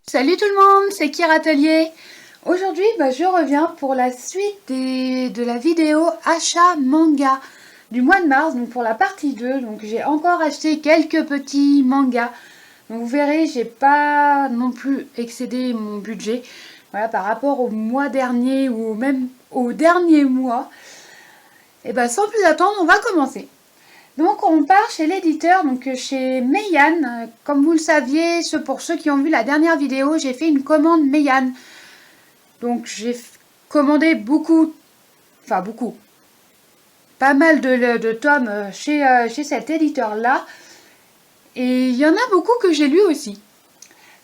Salut tout le monde, c'est Kira Atelier. Aujourd'hui, je reviens pour la suite de la vidéo achat manga du mois de mars, donc pour la partie 2. Donc j'ai encore acheté quelques petits mangas. Donc vous verrez, j'ai pas non plus excédé mon budget. Voilà, par rapport au mois dernier ou même au dernier mois. Et sans plus attendre, on va commencer. Donc on part chez l'éditeur, donc chez Meian. Comme vous le saviez, pour ceux qui ont vu la dernière vidéo, j'ai fait une commande Meian. Donc j'ai commandé pas mal de tomes chez cet éditeur-là. Et il y en a beaucoup que j'ai lu aussi.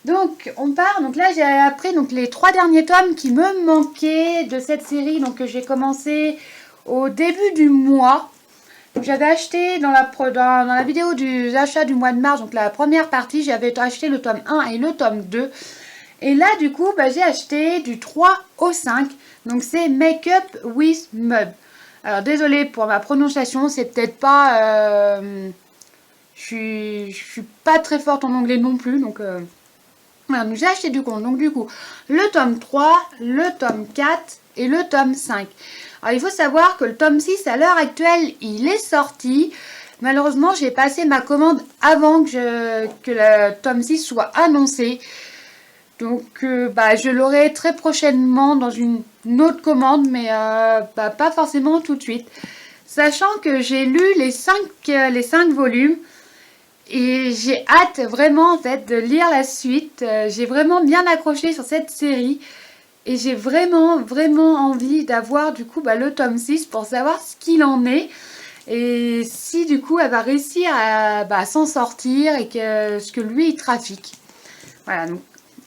Donc on part, donc là j'ai appris les 3 derniers tomes qui me manquaient de cette série, donc que j'ai commencé au début du mois. J'avais acheté dans la vidéo du achat du mois de mars, donc la première partie, j'avais acheté le tome 1 et le tome 2. Et là, du coup, j'ai acheté du 3 au 5. Donc, c'est Make Up with Mud. Alors, désolée pour ma prononciation, c'est peut-être pas... je suis pas très forte en anglais non plus, donc... Voilà, donc j'ai acheté du coup, le tome 3, le tome 4 et le tome 5. Alors, il faut savoir que le tome 6, à l'heure actuelle, il est sorti. Malheureusement, j'ai passé ma commande avant que le tome 6 soit annoncé. Donc, je l'aurai très prochainement dans une autre commande, mais pas forcément tout de suite. Sachant que j'ai lu les 5 volumes. Et j'ai hâte vraiment en fait de lire la suite. J'ai vraiment bien accroché sur cette série. Et j'ai vraiment envie d'avoir du coup le tome 6 pour savoir ce qu'il en est. Et si du coup elle va réussir à s'en sortir et ce que lui il trafique. Voilà, donc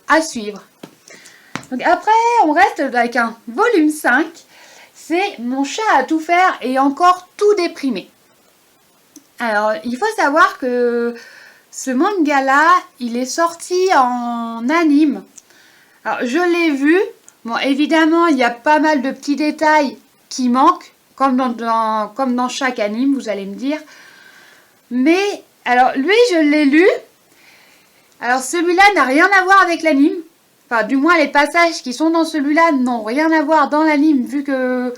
à suivre. Donc après on reste avec un volume 5. C'est Mon chat à tout faire et encore tout déprimé. Alors, il faut savoir que ce manga-là, il est sorti en anime. Alors, je l'ai vu. Bon, évidemment, il y a pas mal de petits détails qui manquent, comme dans chaque anime, vous allez me dire. Mais, alors, lui, je l'ai lu. Alors, celui-là n'a rien à voir avec l'anime. Enfin, du moins, les passages qui sont dans celui-là n'ont rien à voir dans l'anime, vu que...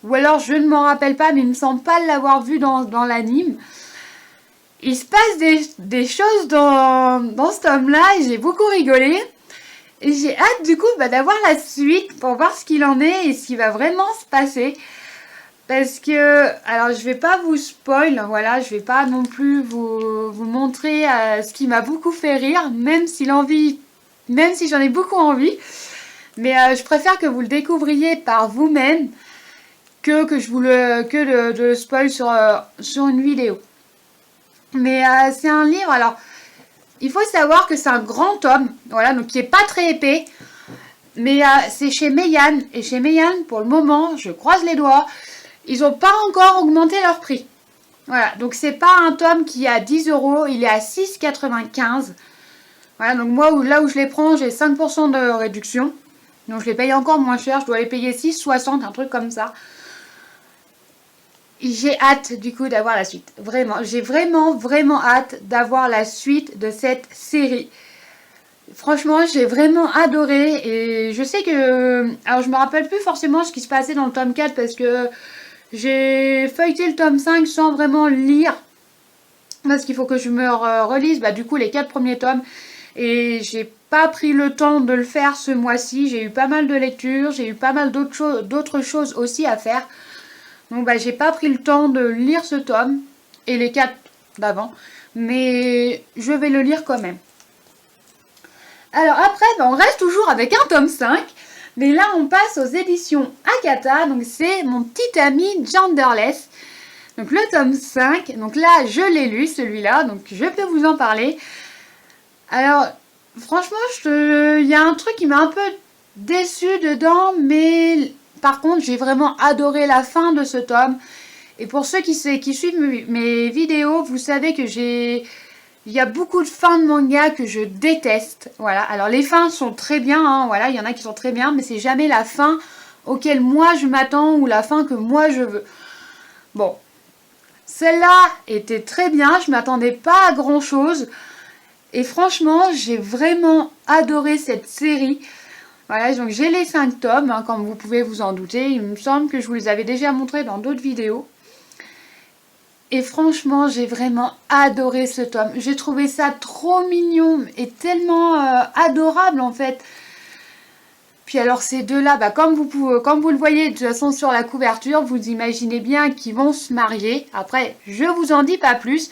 Ou alors, je ne m'en rappelle pas, mais il ne me semble pas l'avoir vu dans l'anime. Il se passe des choses dans ce tome-là et j'ai beaucoup rigolé. Et j'ai hâte du coup d'avoir la suite pour voir ce qu'il en est et ce qui va vraiment se passer. Parce que, alors je vais pas vous spoil, voilà, je vais pas non plus vous montrer ce qui m'a beaucoup fait rire, même si j'en ai beaucoup envie. Mais je préfère que vous le découvriez par vous-même que de le spoil sur une vidéo. Mais c'est un livre, alors, il faut savoir que c'est un grand tome, voilà, donc qui n'est pas très épais. Mais c'est chez Meian. Et chez Meian, pour le moment, je croise les doigts, ils n'ont pas encore augmenté leur prix. Voilà, donc c'est pas un tome qui est à 10 €, il est à 6,95 €. Voilà, donc moi, là où je les prends, j'ai 5% de réduction. Donc je les paye encore moins cher, je dois les payer 6,60 €, un truc comme ça. J'ai hâte du coup d'avoir la suite. Vraiment, j'ai vraiment hâte d'avoir la suite de cette série. Franchement, j'ai vraiment adoré et je sais que... Alors, je me rappelle plus forcément ce qui se passait dans le tome 4 parce que j'ai feuilleté le tome 5 sans vraiment lire. Parce qu'il faut que je me relise du coup les 4 premiers tomes. Et j'ai pas pris le temps de le faire ce mois-ci. J'ai eu pas mal de lectures, j'ai eu pas mal d'autres choses aussi à faire. Donc j'ai pas pris le temps de lire ce tome et les 4 d'avant, mais je vais le lire quand même. Alors après, on reste toujours avec un tome 5, mais là on passe aux éditions Akata, donc c'est Mon petit ami Genderless. Donc le tome 5, donc là je l'ai lu celui-là, donc je peux vous en parler. Alors franchement, il y a un truc qui m'a un peu déçue dedans, mais... Par contre, j'ai vraiment adoré la fin de ce tome. Et pour ceux qui suivent mes vidéos, vous savez que il y a beaucoup de fins de manga que je déteste. Voilà. Alors les fins sont très bien, hein, voilà, il y en a qui sont très bien, mais c'est jamais la fin auquel moi je m'attends ou la fin que moi je veux. Bon, celle-là était très bien, je m'attendais pas à grand chose. Et franchement, j'ai vraiment adoré cette série. Voilà, donc j'ai les 5 tomes, hein, comme vous pouvez vous en douter. Il me semble que je vous les avais déjà montrés dans d'autres vidéos. Et franchement, j'ai vraiment adoré ce tome. J'ai trouvé ça trop mignon et tellement adorable en fait. Puis alors ces deux-là, comme vous le voyez de toute façon sur la couverture, vous imaginez bien qu'ils vont se marier. Après, je vous en dis pas plus.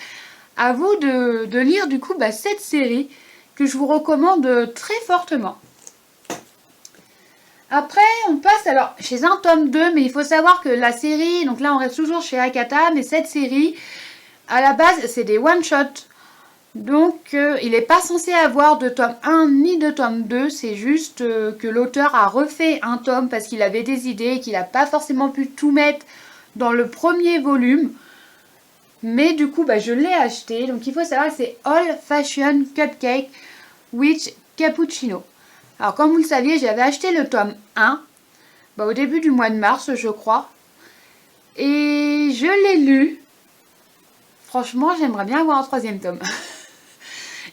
À vous de lire du coup cette série que je vous recommande très fortement. Après, on passe alors chez un tome 2, mais il faut savoir que la série, donc là on reste toujours chez Akata, mais cette série, à la base, c'est des one-shots. Donc, il n'est pas censé avoir de tome 1 ni de tome 2, c'est juste que l'auteur a refait un tome parce qu'il avait des idées et qu'il n'a pas forcément pu tout mettre dans le premier volume. Mais du coup, je l'ai acheté. Donc, il faut savoir que c'est All Fashion Cupcake with Cappuccino. Alors, comme vous le saviez, j'avais acheté le tome 1 au début du mois de mars, je crois. Et je l'ai lu. Franchement, j'aimerais bien avoir un troisième tome.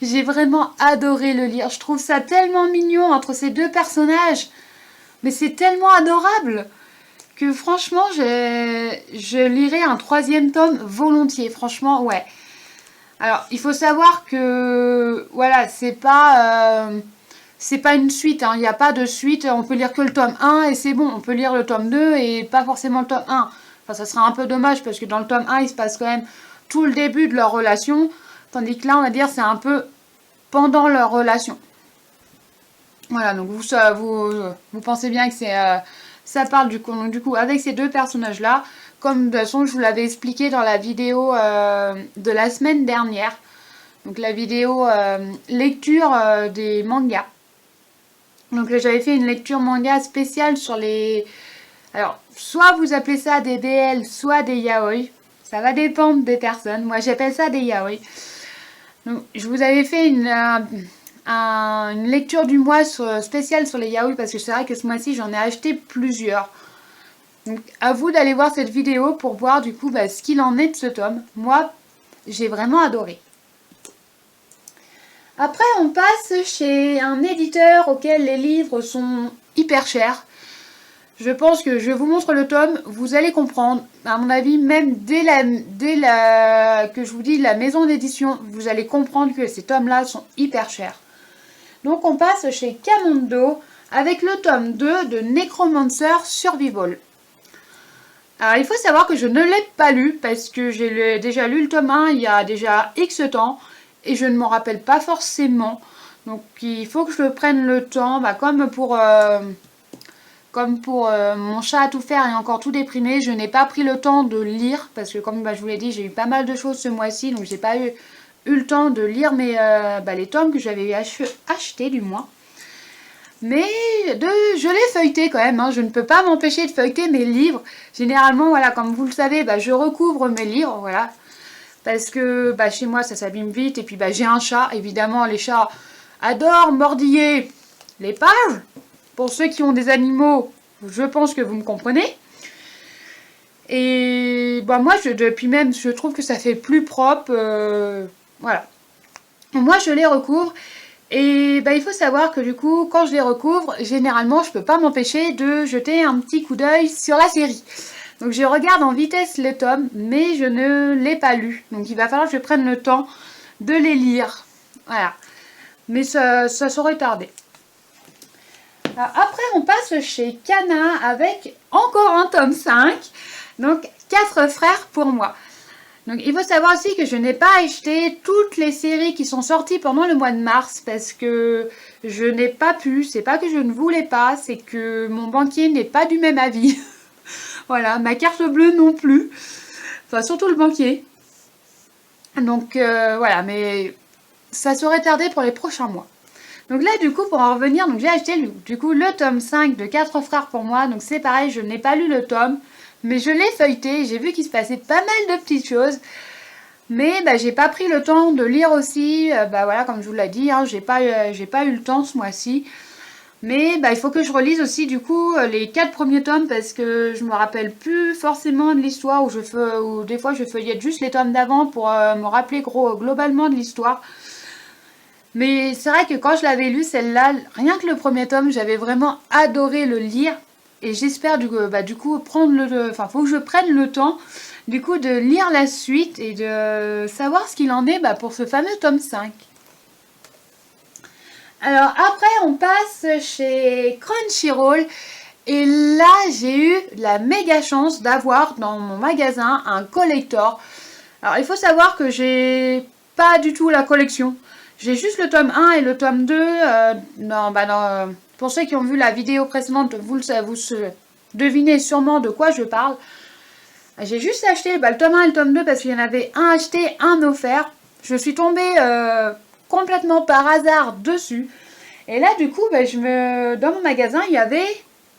J'ai vraiment adoré le lire. Je trouve ça tellement mignon entre ces deux personnages. Mais c'est tellement adorable que franchement, je lirai un troisième tome volontiers. Franchement, ouais. Alors, il faut savoir que, voilà, c'est pas une suite. Il n'y a pas de suite. On peut lire que le tome 1 et c'est bon. On peut lire le tome 2 et pas forcément le tome 1. Enfin, ça serait un peu dommage parce que dans le tome 1, il se passe quand même tout le début de leur relation. Tandis que là, on va dire, c'est un peu pendant leur relation. Voilà, donc vous pensez bien que ça parle du coup avec ces deux personnages-là. Comme de toute façon, je vous l'avais expliqué dans la vidéo de la semaine dernière. Donc la vidéo lecture des mangas. Donc j'avais fait une lecture manga spéciale sur les... Alors, soit vous appelez ça des BL, soit des yaoi. Ça va dépendre des personnes. Moi, j'appelle ça des yaoi. Donc, je vous avais fait une lecture du mois spéciale sur les yaoi parce que c'est vrai que ce mois-ci, j'en ai acheté plusieurs. Donc, à vous d'aller voir cette vidéo pour voir du coup ce qu'il en est de ce tome. Moi, j'ai vraiment adoré. Après, on passe chez un éditeur auquel les livres sont hyper chers. Je pense que je vous montre le tome, vous allez comprendre. À mon avis, même dès que je vous dis la maison d'édition, vous allez comprendre que ces tomes-là sont hyper chers. Donc on passe chez Camondo avec le tome 2 de Necromancer Survival. Alors il faut savoir que je ne l'ai pas lu parce que j'ai déjà lu le tome 1 il y a déjà X temps et je ne m'en rappelle pas forcément. Donc il faut que je prenne le temps, comme pour mon chat à tout faire et encore tout déprimé, je n'ai pas pris le temps de lire parce que comme je vous l'ai dit, j'ai eu pas mal de choses ce mois-ci, donc j'ai pas eu le temps de lire les tomes que j'avais achetés du moins. Mais je l'ai feuilleté quand même, je ne peux pas m'empêcher de feuilleter mes livres. Généralement, voilà, comme vous le savez, je recouvre mes livres, voilà. Parce que chez moi, ça s'abîme vite. Et puis j'ai un chat, évidemment, les chats adorent mordiller les pages. Pour ceux qui ont des animaux, je pense que vous me comprenez. Et moi, puis même, je trouve que ça fait plus propre. Voilà. Moi, je les recouvre. Et il faut savoir que du coup, quand je les recouvre, généralement, je ne peux pas m'empêcher de jeter un petit coup d'œil sur la série. Donc, je regarde en vitesse les tomes, mais je ne l'ai pas lu. Donc, il va falloir que je prenne le temps de les lire. Voilà. Mais ça saurait tarder. Alors, après, on passe chez Kana avec encore un tome 5. Donc, 4 frères pour moi. Donc, il faut savoir aussi que je n'ai pas acheté toutes les séries qui sont sorties pendant le mois de mars parce que je n'ai pas pu. C'est pas que je ne voulais pas, c'est que mon banquier n'est pas du même avis. Voilà, ma carte bleue non plus. Enfin, surtout le banquier. Donc, voilà, mais ça serait tardé pour les prochains mois. Donc là, du coup, pour en revenir, j'ai acheté le tome 5 de 4 frères pour moi. Donc c'est pareil, je n'ai pas lu le tome, mais je l'ai feuilleté. J'ai vu qu'il se passait pas mal de petites choses. Mais j'ai pas pris le temps de lire aussi. Voilà, comme je vous l'ai dit, j'ai pas eu le temps ce mois-ci. Mais il faut que je relise aussi du coup les 4 premiers tomes parce que je me rappelle plus forcément de l'histoire ou des fois je feuillette juste les tomes d'avant pour me rappeler globalement de l'histoire. Mais c'est vrai que quand je l'avais lu, celle-là, rien que le premier tome, j'avais vraiment adoré le lire. Et j'espère du coup prendre enfin, faut que je prenne le temps du coup de lire la suite et de savoir ce qu'il en est pour ce fameux tome 5. Alors après, on passe chez Crunchyroll. Et là, j'ai eu la méga chance d'avoir dans mon magasin un collector. Alors, il faut savoir que j'ai pas du tout la collection. J'ai juste le tome 1 et le tome 2. Pour ceux qui ont vu la vidéo précédente, vous devinez sûrement de quoi je parle. J'ai juste acheté le tome 1 et le tome 2 parce qu'il y en avait un acheté, un offert. Je suis tombée complètement par hasard dessus. Et là, du coup, dans mon magasin, il y avait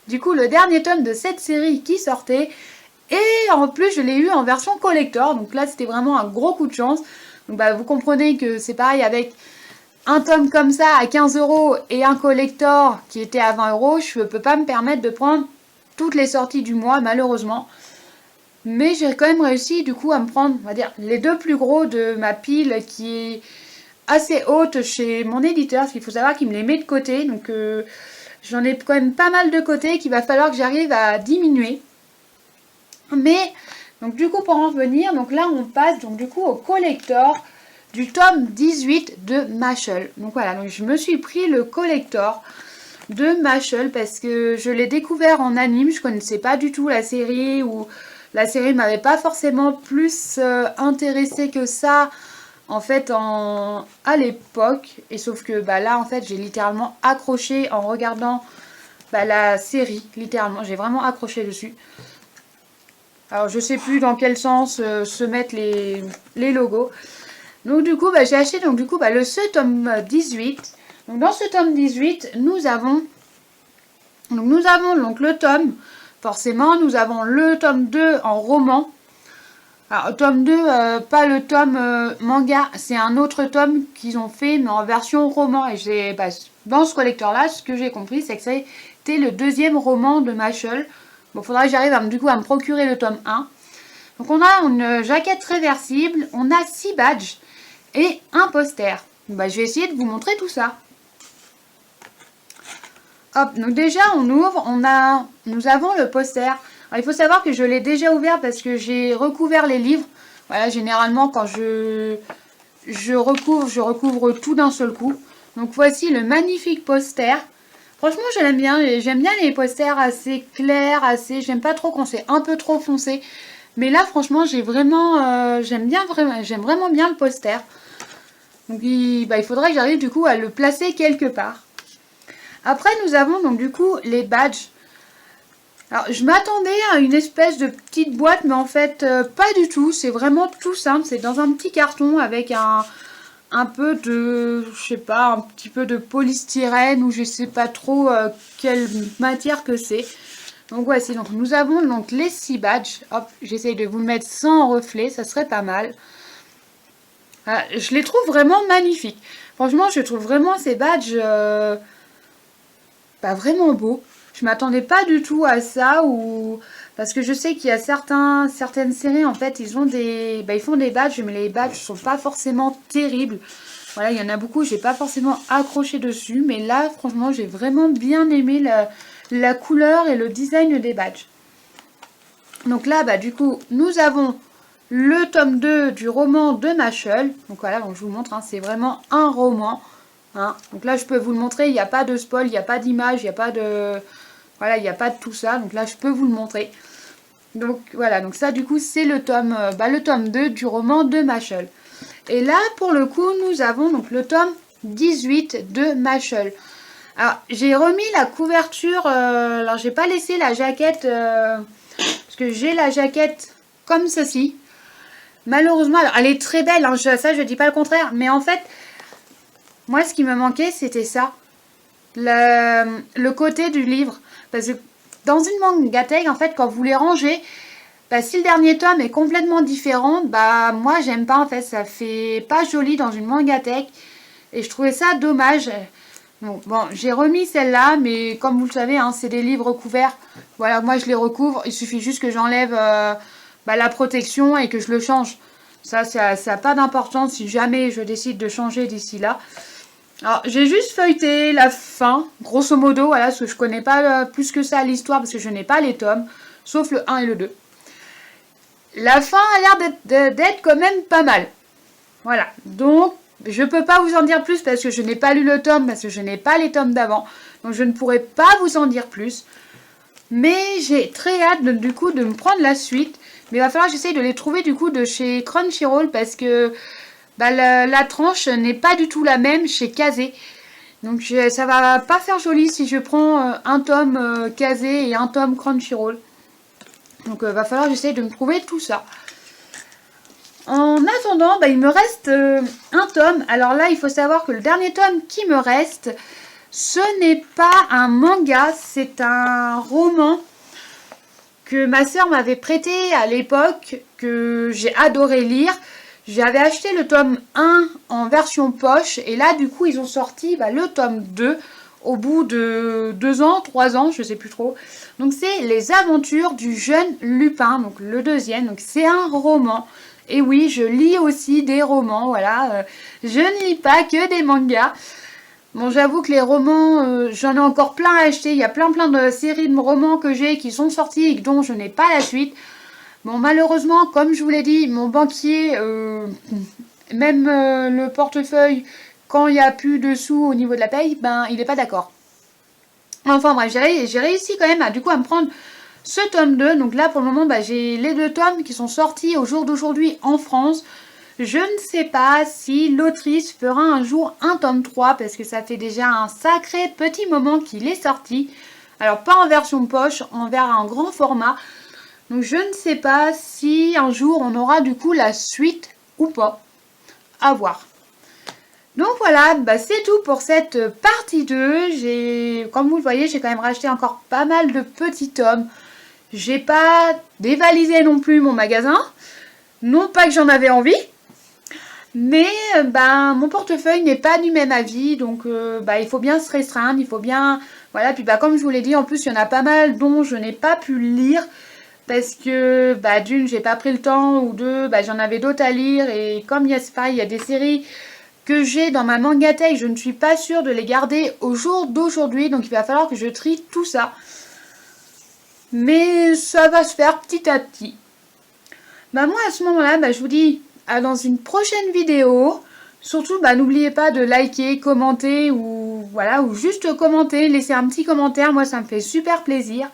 du coup le dernier tome de cette série qui sortait. Et en plus, je l'ai eu en version collector. Donc là, c'était vraiment un gros coup de chance. Donc vous comprenez que c'est pareil avec un tome comme ça à 15 € et un collector qui était à 20 €. Je ne peux pas me permettre de prendre toutes les sorties du mois, malheureusement. Mais j'ai quand même réussi du coup à me prendre, on va dire, les deux plus gros de ma pile qui est assez haute chez mon éditeur. Parce qu'il faut savoir qu'il me les met de côté. Donc j'en ai quand même pas mal de côté qu'il va falloir que j'arrive à diminuer. Mais, donc du coup pour en revenir, donc là on passe donc du coup au collector du tome 18 de Mashle. Donc voilà, donc je me suis pris le collector de Mashle parce que je l'ai découvert en anime, je connaissais pas du tout la série, ou la série m'avait pas forcément plus intéressée que ça en fait à l'époque. Et sauf que là en fait j'ai littéralement accroché en regardant la série, littéralement, j'ai vraiment accroché dessus. Alors je sais plus dans quel sens se mettent les logos. Donc du coup j'ai acheté ce tome 18. Donc dans ce tome 18 nous avons le tome, forcément nous avons le tome 2 en roman. Alors tome 2, pas le tome manga, c'est un autre tome qu'ils ont fait mais en version roman. Et dans ce collector là, ce que j'ai compris c'est que c'était le deuxième roman de Mashle. Bon, faudra que j'arrive à me procurer le tome 1. Donc on a une jaquette réversible, on a 6 badges et un poster. Je vais essayer de vous montrer tout ça. Hop, donc déjà on ouvre, nous avons le poster. Alors, il faut savoir que je l'ai déjà ouvert parce que j'ai recouvert les livres. Voilà, généralement quand je recouvre tout d'un seul coup. Donc voici le magnifique poster. Franchement, je l'aime bien. J'aime bien les posters assez clairs, j'aime pas trop quand c'est un peu trop foncé. Mais là, franchement, j'aime vraiment bien le poster. Donc, il faudrait que j'arrive du coup à le placer quelque part. Après, nous avons donc du coup les badges. Alors, je m'attendais à une espèce de petite boîte, mais en fait, pas du tout. C'est vraiment tout simple. C'est dans un petit carton avec un peu de, je sais pas, un petit peu de polystyrène ou je sais pas trop quelle matière que c'est. Donc voici, donc nous avons donc les 6 badges. Hop, j'essaye de vous le mettre sans reflet, ça serait pas mal. Je les trouve vraiment magnifiques. Franchement, je trouve vraiment ces badges vraiment beaux. Je m'attendais pas du tout à ça, parce que je sais qu'il y a certaines séries en fait, ils font des badges, mais les badges sont pas forcément terribles. Voilà, il y en a beaucoup, j'ai pas forcément accroché dessus, mais là, franchement, j'ai vraiment bien aimé la couleur et le design des badges. Donc là, du coup, nous avons le tome 2 du roman de Mashle. Donc voilà, donc je vous montre, c'est vraiment un roman. Donc là, je peux vous le montrer, il n'y a pas de spoil, il n'y a pas d'image, il n'y a pas de... Voilà, il n'y a pas de tout ça. Donc là, je peux vous le montrer. Donc voilà, donc ça, du coup, c'est le tome 2 du roman de Mashle. Et là, pour le coup, nous avons donc le tome 18 de Mashle. Alors, j'ai remis la couverture, alors j'ai pas laissé la jaquette, parce que j'ai la jaquette comme ceci. Malheureusement, alors, elle est très belle, ça je dis pas le contraire, mais en fait, moi ce qui me manquait c'était ça, le côté du livre. Parce que dans une mangatech, en fait, quand vous les rangez, si le dernier tome est complètement différent, moi j'aime pas en fait, ça fait pas joli dans une mangatech. Et je trouvais ça dommage. Bon, j'ai remis celle-là, mais comme vous le savez, c'est des livres couverts. Voilà, moi je les recouvre. Il suffit juste que j'enlève la protection et que je le change. Ça n'a pas d'importance si jamais je décide de changer d'ici là. Alors, j'ai juste feuilleté la fin, grosso modo, voilà, parce que je connais pas plus que ça l'histoire, parce que je n'ai pas les tomes, sauf le 1 et le 2. La fin a l'air d'être quand même pas mal. Voilà, donc je peux pas vous en dire plus parce que je n'ai pas lu le tome, parce que je n'ai pas les tomes d'avant. Donc je ne pourrai pas vous en dire plus. Mais j'ai très hâte du coup de me prendre la suite. Mais il va falloir que j'essaye de les trouver du coup de chez Crunchyroll parce que bah, la tranche n'est pas du tout la même chez Kazé. Donc ça va pas faire joli si je prends un tome Kazé et un tome Crunchyroll. Donc va falloir que j'essaye de me trouver tout ça. En attendant, bah, il me reste un tome. Alors là, il faut savoir que le dernier tome qui me reste, ce n'est pas un manga, c'est un roman que ma soeur m'avait prêté à l'époque, que j'ai adoré lire. J'avais acheté le tome 1 en version poche et là, du coup, ils ont sorti le tome 2 au bout de 2 ans, 3 ans, je sais plus trop. Donc c'est Les Aventures du jeune Lupin, donc le deuxième. Donc c'est un roman. Et oui, je lis aussi des romans, voilà. Je ne lis pas que des mangas. Bon, j'avoue que les romans, j'en ai encore plein à acheter. Il y a plein de séries de romans que j'ai qui sont sortis et dont je n'ai pas la suite. Bon, malheureusement, comme je vous l'ai dit, mon banquier, même le portefeuille, quand il n'y a plus de sous au niveau de la paye, ben, il n'est pas d'accord. Enfin bref, j'ai réussi quand même à me prendre ce tome 2. Donc là, pour le moment, bah, j'ai les 2 tomes qui sont sortis au jour d'aujourd'hui en France. Je ne sais pas si l'autrice fera un jour un tome 3 parce que ça fait déjà un sacré petit moment qu'il est sorti. Alors pas en version poche, en grand format. Donc je ne sais pas si un jour on aura du coup la suite ou pas. À voir. Donc voilà, bah c'est tout pour cette partie 2. Comme vous le voyez, j'ai quand même racheté encore pas mal de petits tomes. J'ai pas dévalisé non plus mon magasin. Non pas que j'en avais envie. Mais mon portefeuille n'est pas du même avis. Donc il faut bien se restreindre. Il faut bien... Voilà, puis comme je vous l'ai dit, en plus il y en a pas mal dont je n'ai pas pu lire. Parce que d'une, j'ai pas pris le temps. Ou deux, j'en avais d'autres à lire. Et comme c'est pareil, il y a des séries que j'ai dans ma Mangatech, je ne suis pas sûre de les garder au jour d'aujourd'hui. Donc il va falloir que je trie tout ça. Mais ça va se faire petit à petit. Moi à ce moment-là, je vous dis à dans une prochaine vidéo. Surtout n'oubliez pas de liker, commenter ou voilà, ou juste commenter, laisser un petit commentaire. Moi ça me fait super plaisir.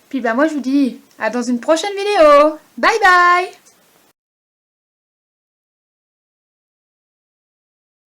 Puis moi je vous dis à dans une prochaine vidéo. Bye bye.